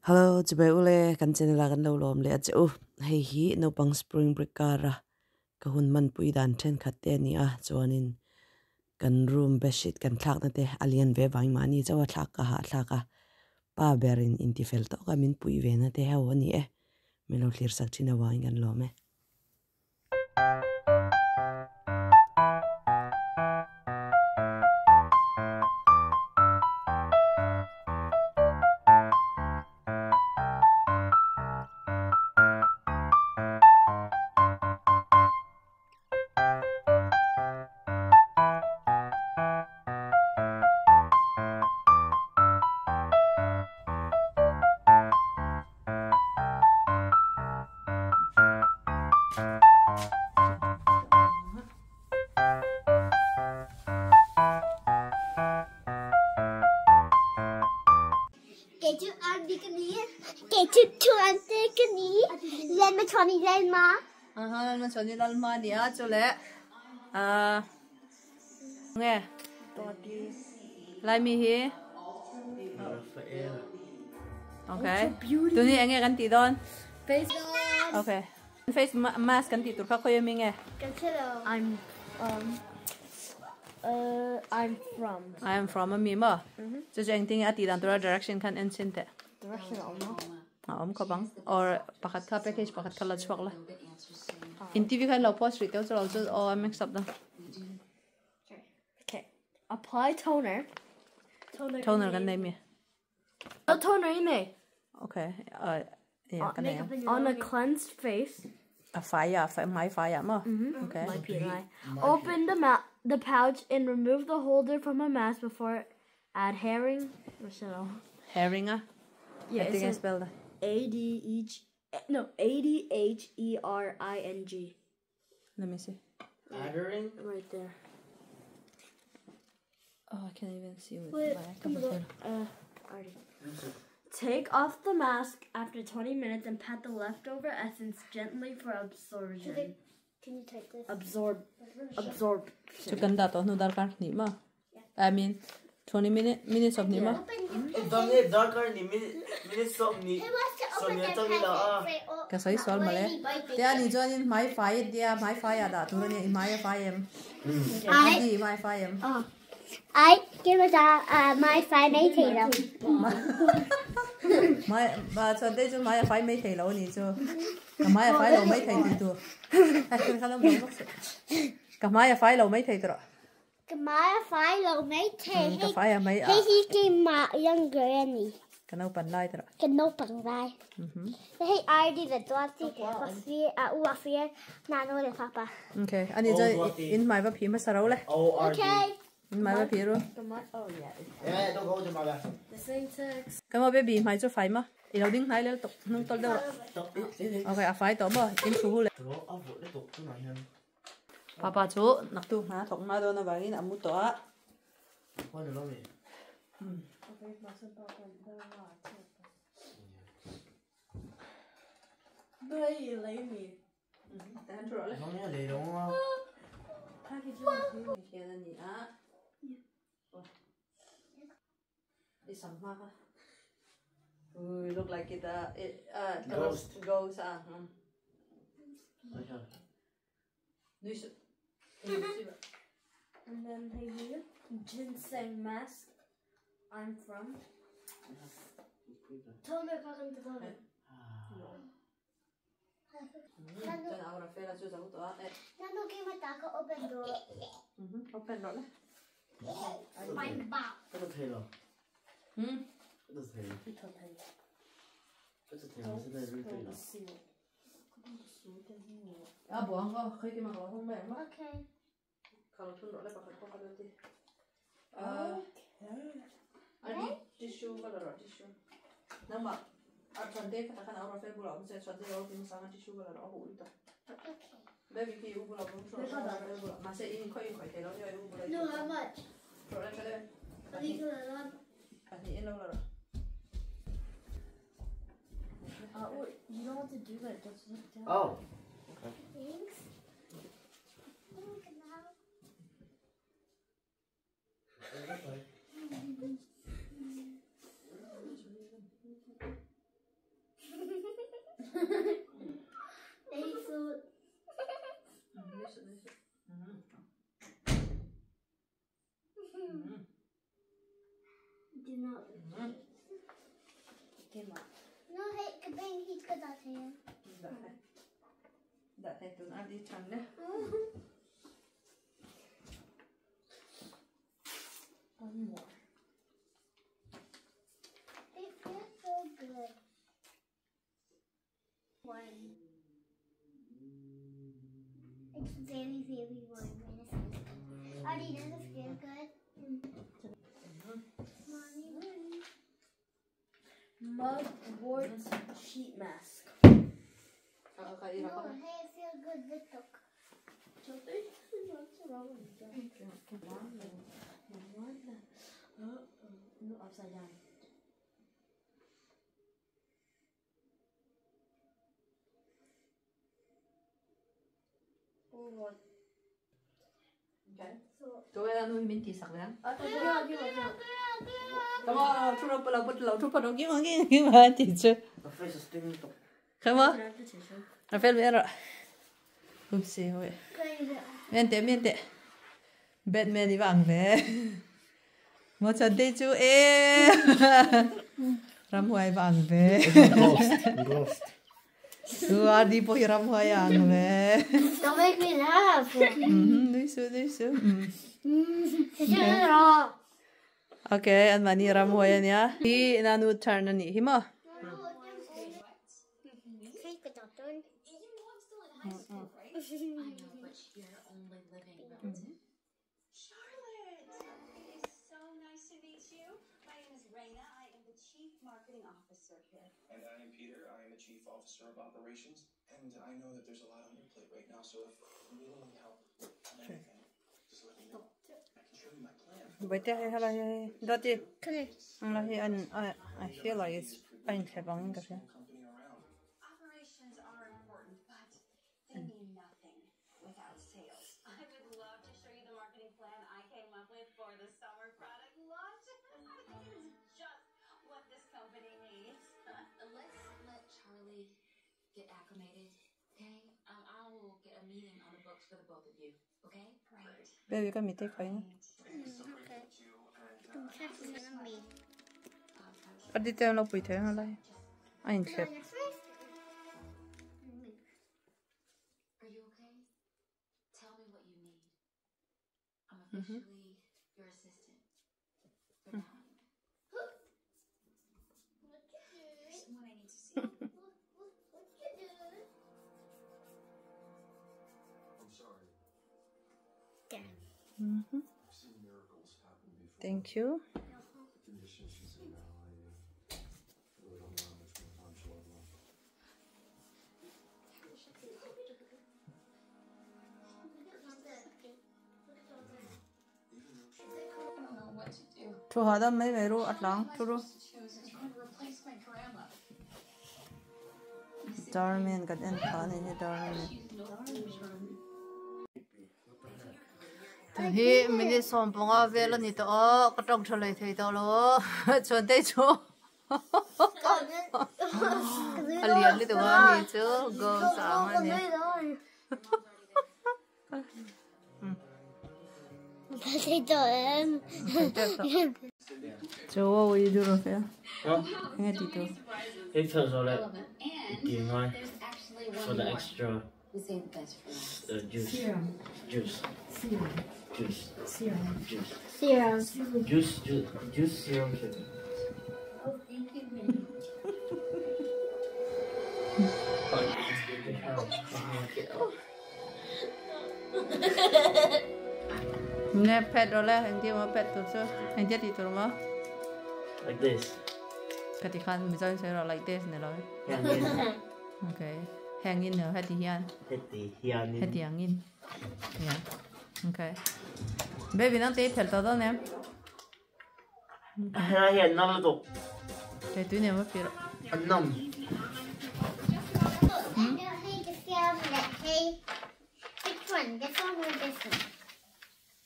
Hello, chibai ule kan chen la kan lo lom le chu hei hi no pang spring break kara ka hun man pui dan then khatte ni a chuanin kan room bedsheet kan thlak na te alien ve wang mani chawa thlak ka ha thlaka pa berin intifel to ka min pui ve na te ha woni e melo hlir sak thina wa kan lo me Lên mà cho đi lên mà. Lên mà cho đi lên mà đi á cho lẽ. Nghe. Lại mi hi. Okay. Tụi này ngheกันตีดอน Face. Okay. Face mask กันตีตัวเขาคุยมีไง I'm from มีมั้ยจะจะจริงๆอ่ะตีดอนตัว direction kan ensin te Direction om ko bang or pakat ka package pakat ka lach wak la interview kan lo post retail so also all mix up da Okay. Apply toner. toner kan nei mi Toner in me. okay yeah kan nei On a cleansed face. a fire my fire ma okay Open the pouch and remove the holder from a mask before add herring. herring ah Yeah, I think I spelled that ADHERING. let me see Addering? Right there. oh I can't even see with Wait, my already. Take off the mask after 20 minutes and pat the leftover essence gently for absorption. Can you take this? Absorb. so kan da to no dar kar ni ma I mean 20 minutes of ni ma Don't need darker minutes of me. So near to me la. ka sai sol male te ani join my fire dia my fire da tu ni my fire my fire I give us my 5 meter. my ba so de jo my fire mai thei lo ni jo ka my fire lo mai thei ti tu ai ka lo mo ka my fire lo mai thei tro My 5 low mate. ka fire mai He came my young granny. ka no pan lai tro Can no pang rai. Hey, I did the dotty. Was fear. Nano the papa. okay ani jo in my va phi ma sarau le Okay. in my va phi ro Oh, yeah. Yeah, don't go to my back. The same text. ka mo baby mai jo fai ma i lo ding nai le tok nung tol de okay a fai to mo in su le papa chu nak tu na thok ma do na ba in amu to a What the lorry? Không nhớ lì đúng không? Look like it Ghost. ghost And then here, ginseng mask. I'm from. Toner fucking toner. Nano give my dog open door. open rồi đấy Find box. Cái đồ thề rồi. Cái đồ thề. Cái đồ thề sẽ đây rồi. à bộ anh có khi mà không mẹ mà Okay. kalau thun rồi đấy bà phải có cái gì anh tissue cái rồi tissue nếu mà anh chuẩn bị cái nào rồi phải bù lỏng sẽ chuẩn bị rồi thì sang tissue cái rồi hụi đó Okay. baby khi bù lỏng không rồi mà sẽ in khơi thì nó chơi bù lỏng No, how much? rồi đây cái đây I think it's a lot. anh in đâu rồi Wait, you don't have to do that. Just look down. Oh. Thanks. Look now. Đã thấy tụi ăn đi chẳng đấy. One more. It feels so good. One. It's very, very warm and it feels good. Artie, does it feel good? Mommy. Mugwort sheet mask. No, hey, it feels good. Look. No, upside down. Oh, Okay. Tụi ăn nuôi mình chỉ sẵn lắm. give. Come on, thu đâu bắt đầu kiếm mà chỉ chứ. The face is stinging. Come on. Nó phải biết rồi. Không xí thôi. Miễn tệ. Batman đi vàng về. Một trận đi chú Ram hoài vàng về. Ghost. Tua đi po ram hoài vàng về. Don't make me laugh. Đi su. Okay. Okay, anh mani ram hoài nha. Hi na nu turn na ni himo. And I am Peter. I am the Chief Officer of Operations. And I know that there's a lot on your plate right now, so if you need any help on anything, just let me know. I can show you my plan. Vậy thì hay là đó chứ. Come here. Là thì I feel like it's anh sẽ bằng cái gì. Company around. Operations are important, but they mean nothing without sales. I would love to show you the marketing plan I came up with for the summer product launch. It's just what this company needs. Let's let Charlie get acclimated, okay? I will get a meeting on the books for the both of you, okay? Right. Baby có mít phải nhá. Okay. Don't trust me on me. Ở đi theo nó bị thế hả lại? Anh sẽ. Are you okay? Tell me what you need. I'm officially your assistant. For now. There's someone I need to see. I'm sorry. Mhm. I've seen miracles happen before. Thank you. The condition she's in now, I really don't know how much more time she'll have left. Even though she I don't know what to do. Thu hà đó mấy mẹ ru ăn lăng thu ru. Chosen to replace my grandma. Darmin cái anh khá này như Darmin. Thì mình đi xóm bông à về là nít đó cái trong chơi thấy đó lo chuẩn đấy chú. Alien đi đâu anh chú go sang anh ấy. Chú what will you do rồi phải? Nghe đi đâu? It feels all that. And Give mine there's actually one for the more. extra We saved the best for last. juice. Juice. Juice. Serum. Juice serum sugar. Oh, thank you, Minnie. Nghe pet rồi là anh đi mà pet tụi chú anh đi tụi mà Like this. cái thì khăn mình sẽ rồi like this này rồi. Hang in. Okay. Hang in nữa hay thì hiền. Hit the hian Hay thì hang in. Yeah. Okay. Baby đang tí pet tao đó nè. Hang hian nam lo. Cái túi này mới pet. Anuam. Hey, the serum that hey. Which one? This one or this one?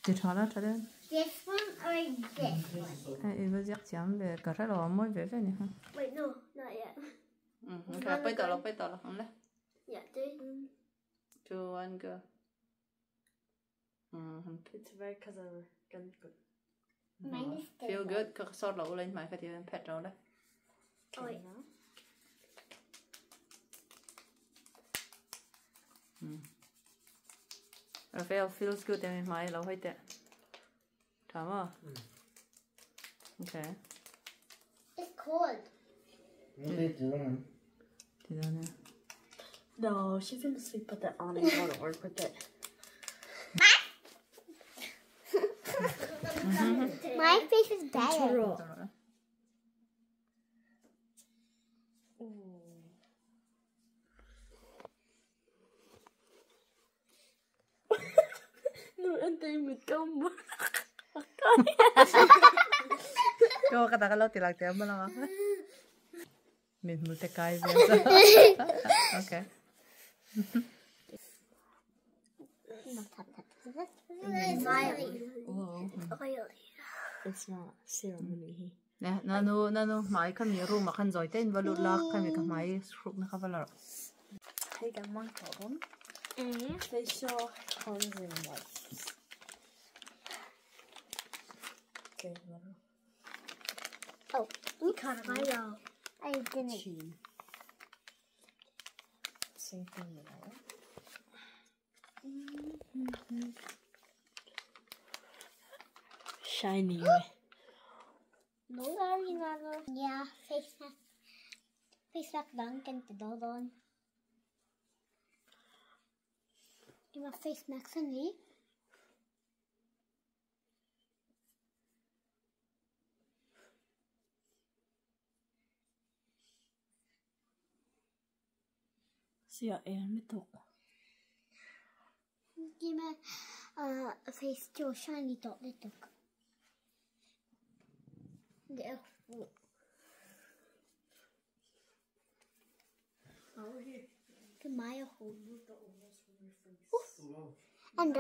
Thì thằng đó thằng đó. This one or this one? Ai bây giờ chém về cả hai lò mới về này ha. Wait, no, not yet. Okay. Bây giờ không đấy. Yeah, three. 2, 1, go. It's very because of gun good. Mine is this Feel one. good. Các sort lẩu lên mày cái thì pet rồi đấy. Oh wait. Raphael feels good em mai lâu hết tệ. Thảm à? Okay. It's cold. No, she's gonna sleep with it on and go to work with it. My face is better. No, and then we come. Kau kata kalau tidak tiap malam apa? Min multe kai biasa. Okay. It's not ceremony. Nè, nanu mai kami room akan joy ten balut lak kami kamai shruk na kavala. Take a monk album. Facial cleansing wipes. Okay, Oh, you can't I didn't. Same thing, you know. Shiny. No, sorry, Nano. Yeah, face mask. Face mask done, can the dog on. You have face mask on me. See your air metal. Give me a face to shiny dot little. There. Over here. Come my hole. And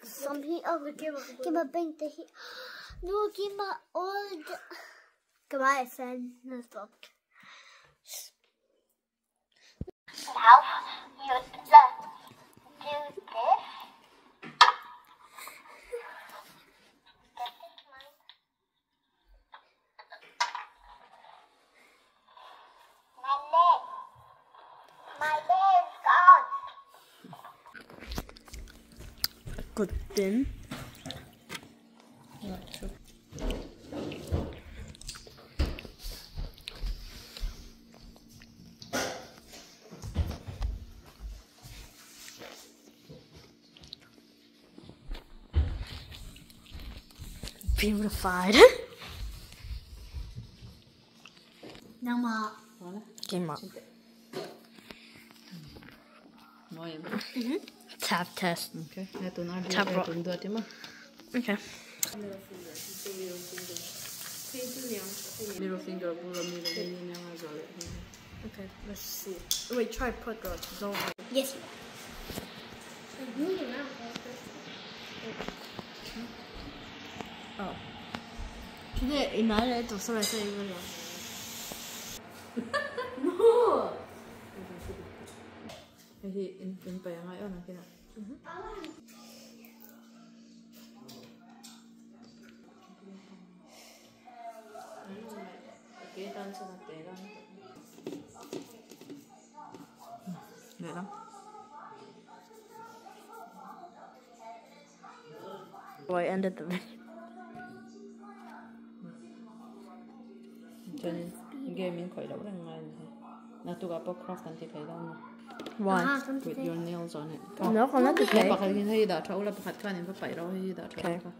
something over give a bank the heat. No, give my old. Come on, son. No stop. How you do this? My leg's gone. Good then. Beautified. Nama. Came up. Tap test. Okay. Ito na Tap rock. Okay. Middle finger Okay, let's see. Wait, try put the zone. Yes. Oh. 근데 이 나라에 또 소리서 이거야. No. Hey, in pa yang ngayon kina. Okay, tan sa natera. Nera. Oh, I ended the video. Jadi gaming koi dah orang main. Nah tu apa craft nanti kaya dah. Why? With your nails on it. No, I'm not okay. Pakai gini dah, tahu lah pakai kan ini pakai dah dah.